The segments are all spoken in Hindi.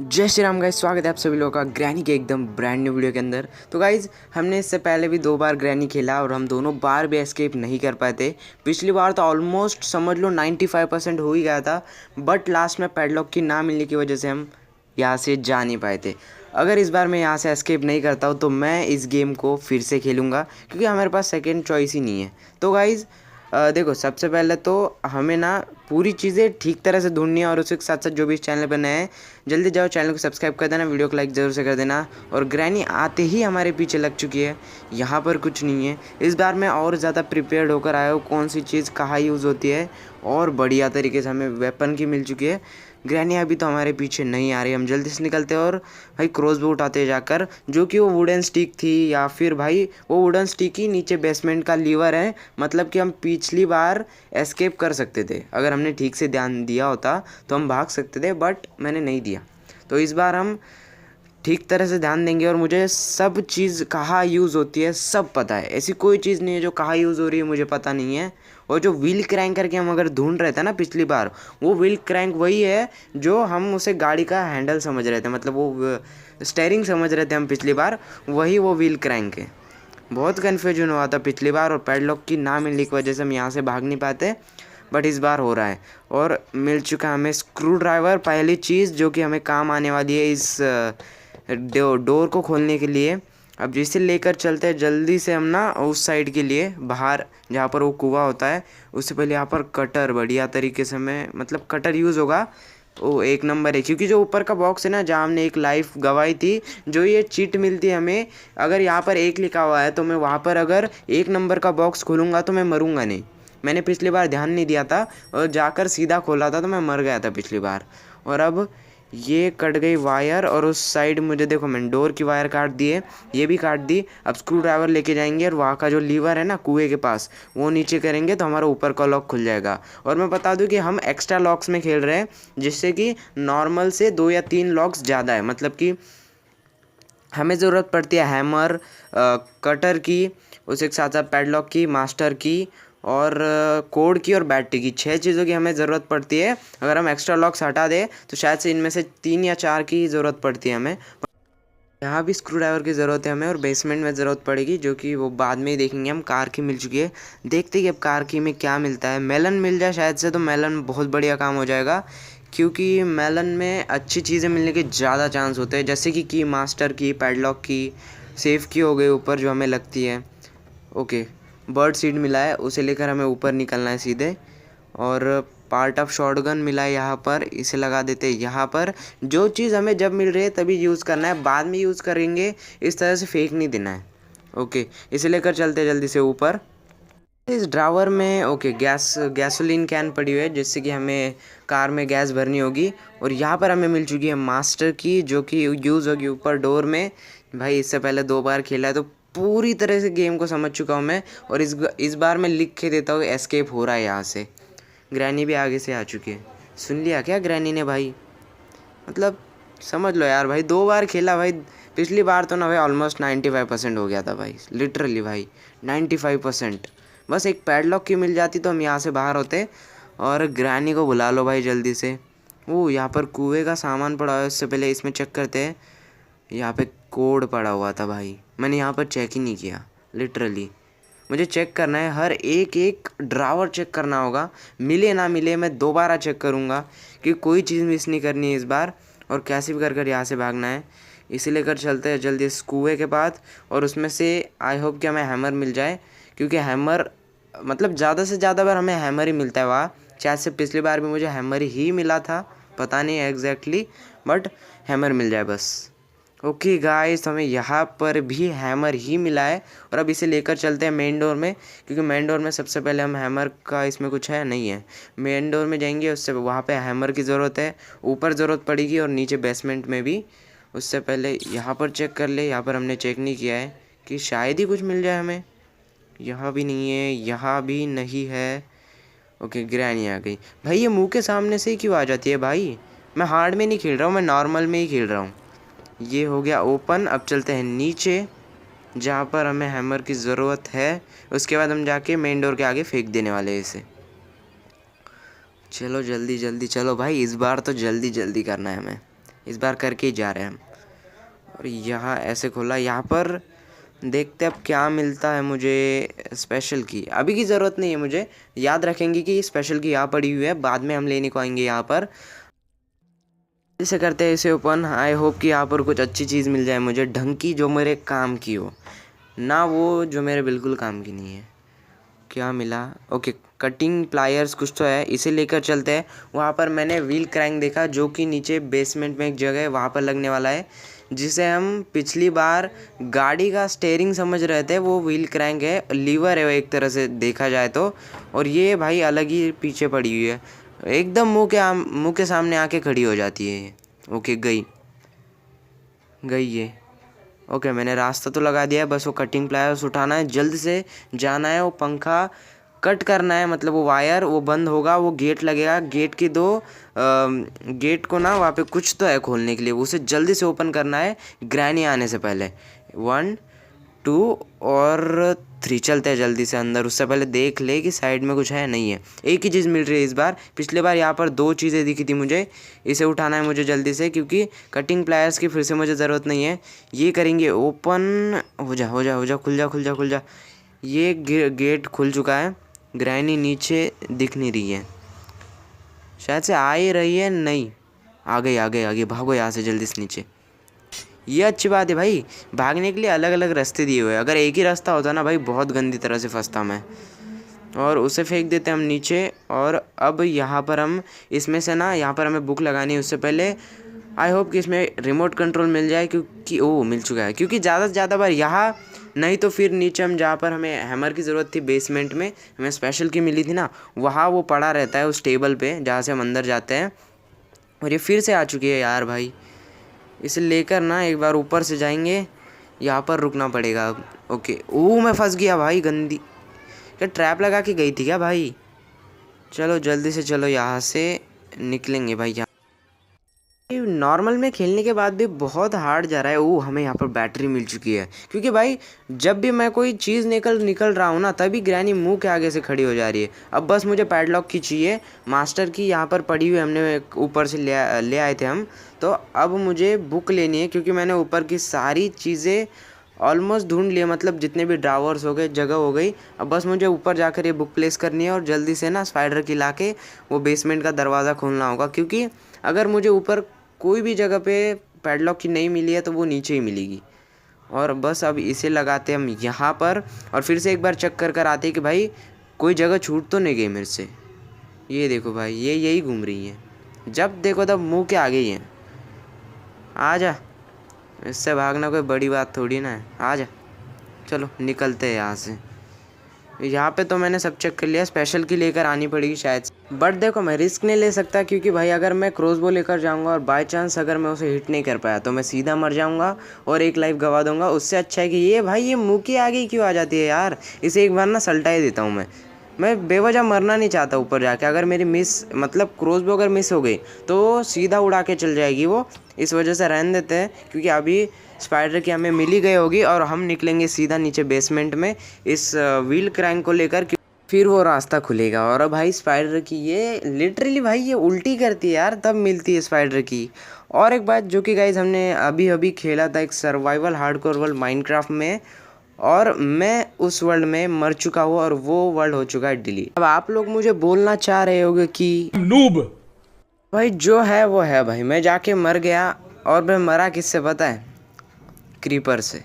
जय श्री राम गाइस, स्वागत है आप सभी लोगों का ग्रैनी के एकदम ब्रांड न्यू वीडियो के अंदर। तो गाइज हमने इससे पहले भी 2 बार ग्रैनी खेला और हम दोनों बार भी एस्केप नहीं कर पाए थे। पिछली बार तो ऑलमोस्ट समझ लो 95% हो ही गया था, बट लास्ट में पैडलॉक की ना मिलने की वजह से हम यहाँ से जा नहीं पाए थे। अगर इस बार मैं यहाँ से एस्केप नहीं करता हूँ तो मैं इस गेम को फिर से खेलूँगा, क्योंकि हमारे पास सेकेंड चॉइस ही नहीं है। तो गाइज़ देखो, सबसे पहले तो हमें ना पूरी चीज़ें ठीक तरह से ढूंढनी है, और उसके साथ साथ जो भी इस चैनल पर नए हैं जल्दी जाओ चैनल को सब्सक्राइब कर देना, वीडियो को लाइक ज़रूर से कर देना। और ग्रैनी आते ही हमारे पीछे लग चुकी है, यहाँ पर कुछ नहीं है। इस बार मैं और ज़्यादा प्रिपेयर्ड होकर आया हूँ, कौन सी चीज़ कहाँ यूज़ होती है, और बढ़िया तरीके से हमें वेपन की मिल चुकी है। ग्रैनी अभी तो हमारे पीछे नहीं आ रही, हम जल्दी से निकलते हैं और भाई क्रॉसबो उठाते जाकर, जो कि वो वुडन स्टिक थी, या फिर भाई वो वुडन स्टिक ही नीचे बेसमेंट का लीवर है। मतलब कि हम पिछली बार एस्केप कर सकते थे, अगर हमने ठीक से ध्यान दिया होता तो हम भाग सकते थे, बट मैंने नहीं दिया। तो इस बार हम ठीक तरह से ध्यान देंगे, और मुझे सब चीज़ कहाँ यूज़ होती है सब पता है। ऐसी कोई चीज़ नहीं है जो कहाँ यूज़ हो रही है मुझे पता नहीं है। और जो व्हील क्रैंक करके हम अगर ढूंढ रहे थे ना पिछली बार, वो व्हील क्रैंक वही है जो हम उसे गाड़ी का हैंडल समझ रहे थे, मतलब वो स्टेयरिंग समझ रहे थे हम पिछली बार, वही वो व्हील क्रैंक है। बहुत कन्फ्यूजन हुआ था पिछली बार, और पैडलॉक की ना मिलने की वजह से हम यहाँ से भाग नहीं पाते, बट इस बार हो रहा है। और मिल चुका है हमें स्क्रू ड्राइवर, पहली चीज़ जो कि हमें काम आने वाली है इस डोर को खोलने के लिए। अब जिसे लेकर चलते हैं जल्दी से हम ना उस साइड के लिए, बाहर जहाँ पर वो कुआं होता है। उससे पहले यहाँ पर कटर बढ़िया तरीके से हमें, मतलब कटर यूज़ होगा, वो एक नंबर है। क्योंकि जो ऊपर का बॉक्स है ना, जहाँ हमने एक लाइफ गवाई थी, जो ये चीट मिलती है हमें, अगर यहाँ पर 1 लिखा हुआ है तो मैं वहाँ पर अगर 1 नंबर का बॉक्स खोलूँगा तो मैं मरूंगा नहीं। मैंने पिछली बार ध्यान नहीं दिया था और जाकर सीधा खोला था, तो मैं मर गया था पिछली बार। और अब ये कट गई वायर, और उस साइड मुझे देखो, मैंने डोर की वायर काट दी है, ये भी काट दी। अब स्क्रू ड्राइवर लेके जाएंगे, और वहाँ का जो लीवर है ना कुएं के पास, वो नीचे करेंगे तो हमारा ऊपर का लॉक खुल जाएगा। और मैं बता दूं कि हम एक्स्ट्रा लॉक्स में खेल रहे हैं, जिससे कि नॉर्मल से 2 या 3 लॉक्स ज़्यादा है। मतलब कि हमें ज़रूरत पड़ती है हैमर, कटर की, उसे के साथ साथ पैडलॉक की, मास्टर की, और कोड की, और बैटरी की। 6 चीज़ों की हमें ज़रूरत पड़ती है। अगर हम एक्स्ट्रा लॉक्स हटा दें तो शायद से इनमें से 3 या 4 की ज़रूरत पड़ती है हमें। यहाँ भी स्क्रू ड्राइवर की ज़रूरत है हमें, और बेसमेंट में ज़रूरत पड़ेगी, जो कि वो बाद में ही देखेंगे हम। कार की मिल चुकी है, देखते हैं कि अब कार की में क्या मिलता है। मेलन मिल जाए शायद से, तो मेलन बहुत बढ़िया काम हो जाएगा, क्योंकि मेलन में अच्छी चीज़ें मिलने के ज़्यादा चांस होते हैं, जैसे कि मास्टर की, पैडलॉक की, सेफ की हो गई ऊपर जो हमें लगती है। ओके, बर्ड सीड मिला है, उसे लेकर हमें ऊपर निकलना है सीधे। और पार्ट ऑफ शॉटगन मिला है यहाँ पर, इसे लगा देते हैं यहाँ पर। जो चीज़ हमें जब मिल रही है तभी यूज़ करना है, बाद में यूज़ करेंगे, इस तरह से फेंक नहीं देना है। ओके, इसे लेकर चलते जल्दी से ऊपर। इस ड्रावर में ओके गैसोलीन कैन पड़ी हुई है, जिससे कि हमें कार में गैस भरनी होगी। और यहाँ पर हमें मिल चुकी है मास्टर की, जो कि यूज़ होगी ऊपर डोर में। भाई इससे पहले 2 बार खेला है, तो पूरी तरह से गेम को समझ चुका हूँ मैं। और इस बार मैं लिख के देता हूँ, एस्केप हो रहा है यहाँ से। ग्रैनी भी आगे से आ चुकी है, सुन लिया क्या ग्रैनी ने भाई? मतलब समझ लो यार भाई, 2 बार खेला भाई। पिछली बार तो ना भाई ऑलमोस्ट 95% हो गया था भाई, लिटरली भाई 95%। बस एक पैडलॉक की मिल जाती तो हम यहाँ से बाहर होते। और ग्रैनी को बुला लो भाई जल्दी से। वो यहाँ पर कुएं का सामान पड़ा हुआ है, उससे पहले इसमें चेक करते हैं। यहाँ पे कोड पड़ा हुआ था भाई, मैंने यहाँ पर चेक ही नहीं किया। लिटरली मुझे चेक करना है, हर एक एक ड्रावर चेक करना होगा, मिले ना मिले मैं दोबारा चेक करूँगा, कि कोई चीज़ मिस नहीं करनी है इस बार। और कैसे भी कर कर यहाँ से भागना है। इसे लेकर चलते हैं जल्दी इस कुएं के पास, और उसमें से आई होप कि हमें हैमर मिल जाए, क्योंकि हैमर मतलब ज़्यादा से ज़्यादा बार हमें हैमर ही मिलता है वहाँ। शायद से पिछली बार भी मुझे हैमर ही मिला था, पता नहीं एग्जैक्टली, बट हैमर मिल जाए बस। ओके गाइस, हमें यहाँ पर भी हैमर ही मिला है। और अब इसे लेकर चलते हैं मेन डोर में, क्योंकि मेन डोर में सबसे पहले हम हैमर का, इसमें कुछ है नहीं है। मेन डोर में जाएंगे, उससे वहाँ पे हैमर की ज़रूरत है, ऊपर ज़रूरत पड़ेगी, और नीचे बेसमेंट में भी। उससे पहले यहाँ पर चेक कर ले, यहाँ पर हमने चेक नहीं किया है, कि शायद ही कुछ मिल जाए हमें। यहाँ भी नहीं है, यहाँ भी नहीं है। ओके, ग्रैनी आ गई भाई। ये मुँह के सामने से ही क्यों आ जाती है भाई? मैं हार्ड में नहीं खेल रहा हूँ, मैं नॉर्मल में ही खेल रहा हूँ। ये हो गया ओपन। अब चलते हैं नीचे, जहाँ पर हमें हैमर की ज़रूरत है। उसके बाद हम जाके मेन डोर के आगे फेंक देने वाले हैं इसे। चलो जल्दी जल्दी चलो भाई, इस बार तो जल्दी जल्दी करना है हमें। इस बार करके ही जा रहे हैं हम। और यहाँ ऐसे खोला, यहाँ पर देखते अब क्या मिलता है मुझे। स्पेशल की अभी की ज़रूरत नहीं है मुझे, याद रखेंगे कि स्पेशल की यहाँ पड़ी हुई है, बाद में हम लेने को आएंगे यहाँ पर। इसे करते हैं इसे ओपन। आई होप कि यहाँ पर कुछ अच्छी चीज़ मिल जाए मुझे, ढंग की, जो मेरे काम की हो, ना वो जो मेरे बिल्कुल काम की नहीं है। क्या मिला? ओके, कटिंग प्लायर्स कुछ तो है, इसे लेकर चलते हैं। वहाँ पर मैंने व्हील क्रैंक देखा जो कि नीचे बेसमेंट में एक जगह है, वहाँ पर लगने वाला है, जिसे हम पिछली बार गाड़ी का स्टेयरिंग समझ रहे थे, वो व्हील क्रैंक है, लीवर है वो एक तरह से देखा जाए तो। और ये भाई अलग ही पीछे पड़ी हुई है, एकदम मुँह के सामने आके खड़ी हो जाती है ये। ओके, गई ये। ओके, मैंने रास्ता तो लगा दिया है, बस वो कटिंग प्लायर्स उठाना है, जल्द से जाना है, वो पंखा कट करना है, मतलब वो वायर वो बंद होगा, वो गेट लगेगा, गेट की गेट को ना वहाँ पे कुछ तो है खोलने के लिए, उसे जल्दी से ओपन करना है ग्रैनी आने से पहले। 1 2 और 3 चलते हैं जल्दी से अंदर। उससे पहले देख ले कि साइड में कुछ है नहीं है। एक ही चीज़ मिल रही है इस बार, पिछली बार यहाँ पर 2 चीज़ें दिखी थी मुझे। इसे उठाना है मुझे जल्दी से, क्योंकि कटिंग प्लायर्स की फिर से मुझे ज़रूरत नहीं है। ये करेंगे ओपन, हो जा, खुल जा। ये गेट खुल चुका है। ग्रैनी नीचे दिख नहीं रही है, शायद से आ ही रही है, नहीं, आ गई, भागो यहाँ से जल्दी से नीचे। ये अच्छी बात है भाई, भागने के लिए अलग अलग रास्ते दिए हुए हैं। अगर एक ही रास्ता होता ना भाई, बहुत गंदी तरह से फंसता मैं। और उसे फेंक देते हैं हम नीचे। और अब यहाँ पर हम इसमें से ना, यहाँ पर हमें बुक लगानी है। उससे पहले आई होप कि इसमें रिमोट कंट्रोल मिल जाए, क्योंकि ओ मिल चुका है, क्योंकि ज़्यादा से ज़्यादा बार यहाँ नहीं तो फिर नीचे हम जहाँ पर हमें हैमर की ज़रूरत थी, बेसमेंट में हमें स्पेशल की मिली थी ना, वहाँ वो पड़ा रहता है उस टेबल पे जहाँ से हम अंदर जाते हैं। और ये फिर से आ चुकी है यार भाई, इसे लेकर ना एक बार ऊपर से जाएंगे, यहाँ पर रुकना पड़ेगा अब। ओके, मैं फंस गया भाई, गंदी, क्या ट्रैप लगा के गई थी क्या भाई? चलो जल्दी से चलो, यहाँ से निकलेंगे भाई। यहाँ नॉर्मल में खेलने के बाद भी बहुत हार्ड जा रहा है। हमें यहाँ पर बैटरी मिल चुकी है, क्योंकि भाई जब भी मैं कोई चीज़ निकल रहा हूँ ना, तभी ग्रैनी मुंह के आगे से खड़ी हो जा रही है। अब बस मुझे पैडलॉक की चाहिए, मास्टर की यहाँ पर पड़ी हुई, हमने ऊपर से ले आए थे हम। तो अब मुझे बुक लेनी है, क्योंकि मैंने ऊपर की सारी चीज़ें ऑलमोस्ट ढूंढ लिए, मतलब जितने भी ड्रावर्स हो गए, जगह हो गई। अब बस मुझे ऊपर जाकर ये बुक प्लेस करनी है और जल्दी से ना स्पाइडर की ला के वो बेसमेंट का दरवाज़ा खोलना होगा, क्योंकि अगर मुझे ऊपर कोई भी जगह पे पैडलॉक की नहीं मिली है तो वो नीचे ही मिलेगी। और बस अब इसे लगाते हम यहाँ पर, और फिर से एक बार चेक कर आते हैं कि भाई कोई जगह छूट तो नहीं गई मेरे से। ये देखो भाई, ये यही घूम रही है, जब देखो तब मुंह के आगे ही है। आ जा, इससे भागना कोई बड़ी बात थोड़ी ना है, आ जा। चलो निकलते हैं यहाँ से। यहाँ पे तो मैंने सब चेक कर लिया, स्पेशल की लेकर आनी पड़ेगी शायद से। बट देखो मैं रिस्क नहीं ले सकता, क्योंकि भाई अगर मैं क्रॉसबो लेकर जाऊँगा और बाय चांस अगर मैं उसे हिट नहीं कर पाया तो मैं सीधा मर जाऊँगा और एक लाइफ गवा दूँगा। उससे अच्छा है कि ये भाई ये मुँह की आगे क्यों आ जाती है यार, इसे एक बार ना सल्टा ही देता हूँ मैं बेवजह मरना नहीं चाहता ऊपर जाके। अगर मेरी मतलब क्रॉसबो अगर मिस हो गई तो सीधा उड़ा के चल जाएगी वो, इस वजह से रहने देते हैं, क्योंकि अभी स्पाइडर की हमें मिली गई होगी और हम निकलेंगे सीधा नीचे बेसमेंट में इस व्हील क्रैंक को लेकर, फिर वो रास्ता खुलेगा। और भाई स्पाइडर की ये लिटरली भाई ये उल्टी करती है यार, तब मिलती है स्पाइडर की। और एक बात जो कि गाइज हमने अभी खेला था एक सर्वाइवल हार्डकोर वर्ल्ड माइनक्राफ्ट में, और मैं उस वर्ल्ड में मर चुका हूँ और वो वर्ल्ड हो चुका है डिलीट। अब आप लोग मुझे बोलना चाह रहे होगे कि नूब, भाई जो है वो है भाई, मैं जाके मर गया। और मैं मरा किससे पता है? क्रीपर से।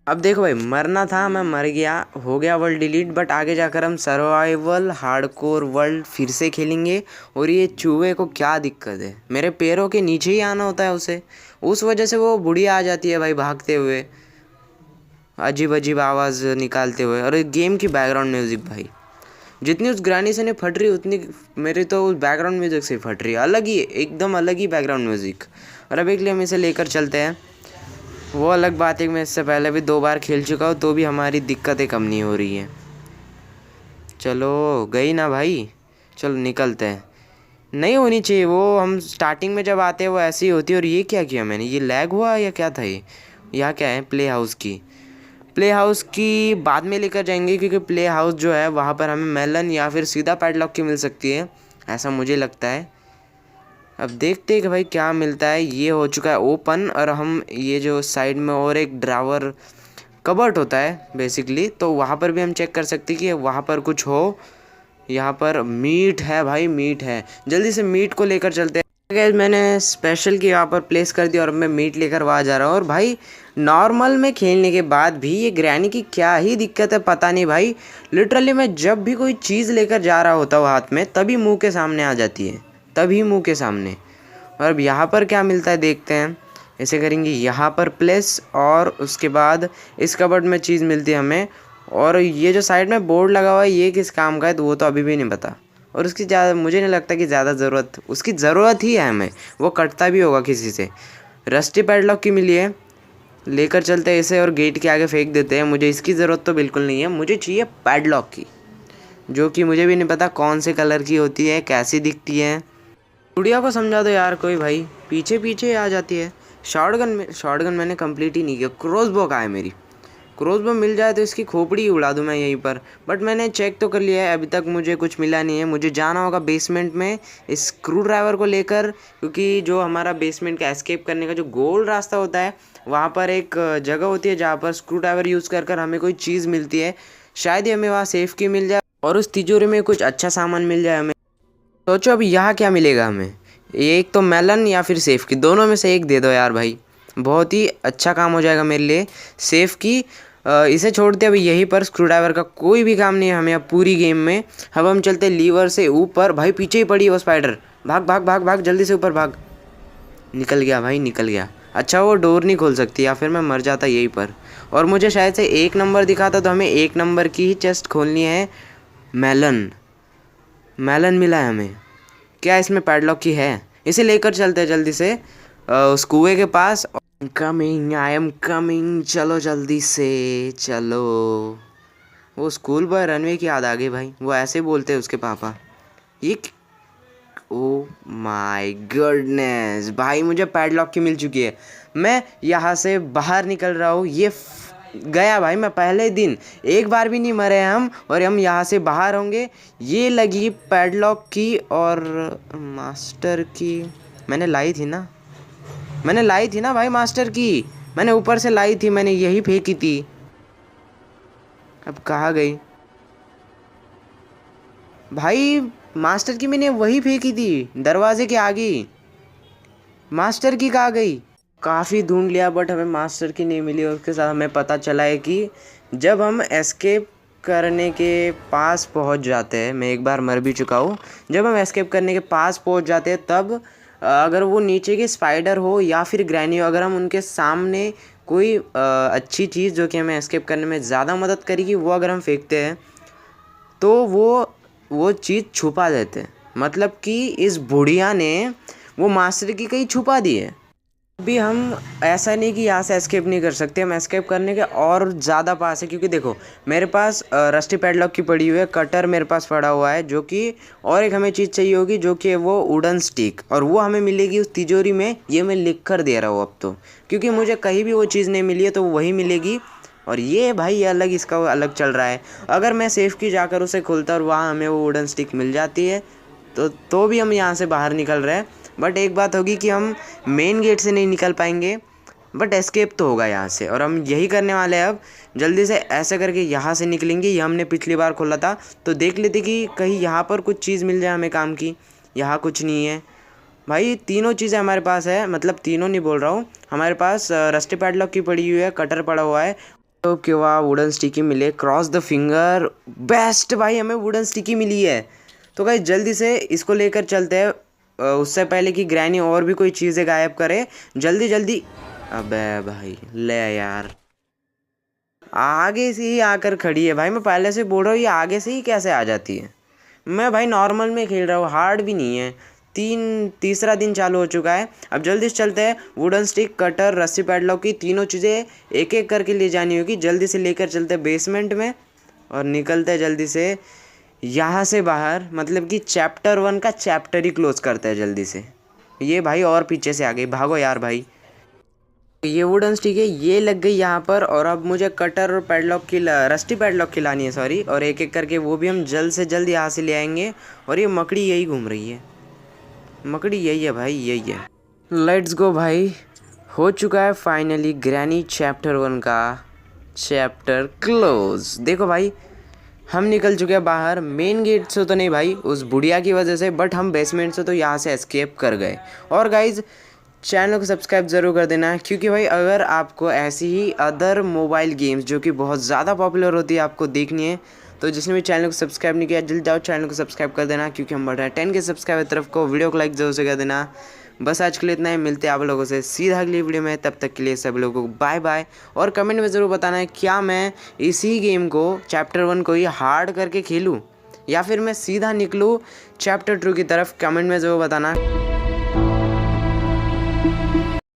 अब देखो भाई, मरना था, मैं मर गया, हो गया वर्ल्ड डिलीट। बट आगे जाकर हम सर्वाइवल हार्डकोर वर्ल्ड फिर से खेलेंगे। और ये चूहे को क्या दिक्कत है, मेरे पैरों के नीचे ही आना होता है उसे, उस वजह से वो बुढ़िया आ जाती है भाई भागते हुए, अजीब अजीब आवाज़ निकालते हुए। और गेम की बैकग्राउंड म्यूज़िक भाई, जितनी उस ग्रानी से नहीं फट रही उतनी मेरी तो उस बैकग्राउंड म्यूज़िक से फट रही है, अलग ही, एकदम अलग ही बैकग्राउंड म्यूज़िक। और अब एक लिए हम इसे लेकर चलते हैं। वो अलग बात है कि मैं इससे पहले भी 2 बार खेल चुका हूँ, तो भी हमारी दिक्कतें कम नहीं हो रही हैं। चलो गई ना भाई, चलो निकलते हैं। नहीं होनी चाहिए वो, हम स्टार्टिंग में जब आते हैं वो ऐसी ही होती है। और ये क्या किया मैंने, ये लैग हुआ या क्या था ये? यहाँ क्या है? प्ले हाउस की बाद में लेकर जाएंगे, क्योंकि प्ले हाउस जो है वहाँ पर हमें मेलन या फिर सीधा पैडलॉक की मिल सकती है। ऐसा मुझे लगता है। अब देखते हैं कि भाई क्या मिलता है। ये हो चुका है ओपन, और हम ये जो साइड में और एक ड्रावर कबर्ट होता है बेसिकली, तो वहाँ पर भी हम चेक कर सकते हैं कि वहाँ पर कुछ हो। यहाँ पर मीट है भाई, मीट है। जल्दी से मीट को लेकर चलते हैं। गाइस मैंने स्पेशल की यहाँ पर प्लेस कर दिया और मैं मीट लेकर वहाँ जा रहा हूँ। और भाई नॉर्मल में खेलने के बाद भी ये ग्रैनी की क्या ही दिक्कत है पता नहीं भाई। लिटरली मैं जब भी कोई चीज़ लेकर जा रहा होता हूँ हाथ में, तभी मुंह के सामने आ जाती है, तभी मुंह के सामने। और अब यहाँ पर क्या मिलता है देखते हैं। ऐसे करेंगे यहाँ पर प्लेस, और उसके बाद इस कबर्ड में चीज़ मिलती है हमें। और ये जो साइड में बोर्ड लगा हुआ है ये किस काम का है तो वो तो अभी भी नहीं पता। और उसकी ज़्यादा मुझे नहीं लगता कि ज़्यादा ज़रूरत, उसकी ज़रूरत ही है हमें, वो कटता भी होगा किसी से। रस्टी पैडलॉक की मिली है, लेकर चलते हैं इसे और गेट के आगे फेंक देते हैं। मुझे इसकी ज़रूरत तो बिल्कुल नहीं है, मुझे चाहिए पैडलॉक की, जो कि मुझे भी नहीं पता कौन से कलर की होती है, कैसी दिखती है। गुड़िया को समझा दो यार कोई भाई, पीछे पीछे आ जाती है। शॉटगन मैंने कंप्लीट ही नहीं किया। क्रॉसबो कहाँ है मेरी? क्रॉसबो मिल जाए तो इसकी खोपड़ी उड़ा दूँ मैं यहीं पर। बट मैंने चेक तो कर लिया है, अभी तक मुझे कुछ मिला नहीं है। मुझे जाना होगा बेसमेंट में इस स्क्रू ड्राइवर को लेकर, क्योंकि जो हमारा बेसमेंट का एस्केप करने का जो गोल रास्ता होता है, वहाँ पर एक जगह होती है जहाँ पर स्क्रू ड्राइवर यूज़ कर कर हमें कोई चीज़ मिलती है। शायद ही हमें वहाँ सेफ की मिल जाए और उस तिजोरी में कुछ अच्छा सामान मिल जाए हमें। सोचो अभी यहाँ क्या मिलेगा हमें, एक तो मेलन या फिर सेफ की, दोनों में से एक दे दो यार भाई, बहुत ही अच्छा काम हो जाएगा मेरे लिए। सेफ की इसे छोड़ते अभी यहीं पर, स्क्रू ड्राइवर का कोई भी काम नहीं है हमें अब पूरी गेम में। अब हम चलते लीवर से ऊपर। भाई पीछे ही पड़ी है वो स्पाइडर, भाग भाग भाग भाग जल्दी से ऊपर भाग। निकल गया भाई, निकल गया। अच्छा वो डोर नहीं खोल सकती, या फिर मैं मर जाता यहीं पर। और मुझे शायद से 1 नंबर दिखाता, तो हमें 1 नंबर की ही चेस्ट खोलनी है। मेलन, मेलन मिला है हमें। क्या इसमें पैडलॉक की है? इसे लेकर चलते हैं जल्दी से उस कुएं के पास। कमिंग, आई एम कमिंग, चलो जल्दी से चलो। वो स्कूल बॉय रनवे की याद आ गई भाई, वो ऐसे बोलते हैं उसके पापा। ये ओ माय गुडनेस भाई, मुझे पैडलॉक की मिल चुकी है। मैं यहाँ से बाहर निकल रहा हूँ। ये गया भाई, मैं पहले दिन एक बार भी नहीं मरे हम, और हम यहाँ से बाहर होंगे। ये लगी पैडलॉक की और मास्टर की। मैंने लाई थी ना, मैंने लाई थी ना भाई मास्टर की, मैंने ऊपर से लाई थी, मैंने यही फेंकी थी। अब कहाँ गई भाई? मास्टर की मैंने वही फेंकी थी दरवाजे के आगे, मास्टर की कहाँ गई? काफ़ी ढूंढ लिया बट हमें मास्टर की नहीं मिली। और उसके साथ हमें पता चला है कि जब हम एस्केप करने के पास पहुंच जाते हैं, मैं एक बार मर भी चुका हूँ, जब हम एस्केप करने के पास पहुंच जाते हैं तब अगर वो नीचे की स्पाइडर हो या फिर ग्रैनी हो, अगर हम उनके सामने कोई अच्छी चीज़ जो कि हमें एस्केप करने में ज़्यादा मदद करेगी वो अगर हम फेंकते हैं, तो वो चीज़ छुपा देते हैं। मतलब कि इस बुढ़िया ने वो मास्टर की कहीं छुपा दी है। अभी हम ऐसा नहीं कि यहाँ से एस्केप नहीं कर सकते, हम एस्केप करने के और ज़्यादा पास है। क्योंकि देखो मेरे पास रस्टी पैडलॉक की पड़ी हुई है, कटर मेरे पास पड़ा हुआ है, जो कि और एक हमें चीज़ चाहिए होगी जो कि वो वुडन स्टिक, और वो हमें मिलेगी उस तिजोरी में। ये मैं लिख कर दे रहा हूँ अब तो, क्योंकि मुझे कहीं भी वो चीज़ नहीं मिली है तो वही मिलेगी। और ये भाई अलग, इसका अलग चल रहा है। अगर मैं सेफ की जाकर उसे खोलता और वहाँ हमें वो वुडन स्टिक मिल जाती है तो भी हम यहाँ से बाहर निकल रहे हैं। बट एक बात होगी कि हम मेन गेट से नहीं निकल पाएंगे, बट एस्केप तो होगा यहाँ से। और हम यही करने वाले हैं अब, जल्दी से ऐसे करके यहाँ से निकलेंगे। ये हमने पिछली बार खोला था, तो देख लेते कि कहीं यहाँ पर कुछ चीज़ मिल जाए हमें काम की। यहाँ कुछ नहीं है भाई, तीनों चीज़ें हमारे पास है, मतलब तीनों नहीं बोल रहा हूँ, हमारे पास रस्टी पैडलॉक की पड़ी हुई है, कटर पड़ा हुआ है, तो क्यों वहाँ वुडन स्टिकी मिले, क्रॉस द फिंगर, बेस्ट भाई, हमें वुडन स्टिकी मिली है। तो भाई जल्दी से इसको लेकर चलते हैं, उससे पहले कि ग्रैनी और भी कोई चीज़ें गायब करे। जल्दी जल्दी। अबे भाई ले यार, आगे से ही आकर खड़ी है भाई, मैं पहले से बोल रहा हूँ ये आगे से ही कैसे आ जाती है। मैं भाई नॉर्मल में खेल रहा हूँ, हार्ड भी नहीं है। तीसरा दिन चालू हो चुका है। अब जल्दी से चलते हैं, वुडन स्टिक, कटर, रस्सी पैडलॉक की तीनों चीज़ें एक एक करके ले जानी होगी। जल्दी से लेकर चलते हैं बेसमेंट में और निकलते हैं जल्दी से यहाँ से बाहर। मतलब कि चैप्टर 1 का चैप्टर ही क्लोज करते हैं जल्दी से। ये भाई और पीछे से आ गई, भागो यार भाई। ये वुडन स्टिक है, ये लग गई यहाँ पर। और अब मुझे कटर और पैडलॉक की रस्टी पैडलॉक खिलानी है, सॉरी। और एक एक करके वो भी हम जल्द से जल्द यहाँ से ले आएंगे। और ये मकड़ी यही घूम रही है, मकड़ी यही है भाई, यही है। लेट्स गो भाई, हो चुका है फाइनली ग्रैनी चैप्टर 1 का चैप्टर क्लोज। देखो भाई, हम निकल चुके हैं बाहर। मेन गेट से तो नहीं भाई, उस बुढ़िया की वजह से, बट हम बेसमेंट से तो यहाँ से एस्केप कर गए। और गाइज चैनल को सब्सक्राइब ज़रूर कर देना, क्योंकि भाई अगर आपको ऐसी ही अदर मोबाइल गेम्स जो कि बहुत ज़्यादा पॉपुलर होती है आपको देखनी है, तो जिसने भी चैनल को सब्सक्राइब नहीं किया जल्दी जाओ चैनल को सब्सक्राइब कर देना, क्योंकि हम बढ़ रहे हैं 10 के सब्सक्राइबर तरफ को। वीडियो को लाइक जरूर से कर देना। बस आज के लिए इतना ही, मिलते हैं आप लोगों से सीधा अगली वीडियो में। तब तक के लिए सब लोगों को बाय बाय। और कमेंट में ज़रूर बताना है क्या मैं इसी गेम को चैप्टर 1 को ही हार्ड करके खेलूँ या फिर मैं सीधा निकलूँ चैप्टर 2 की तरफ। कमेंट में ज़रूर बताना।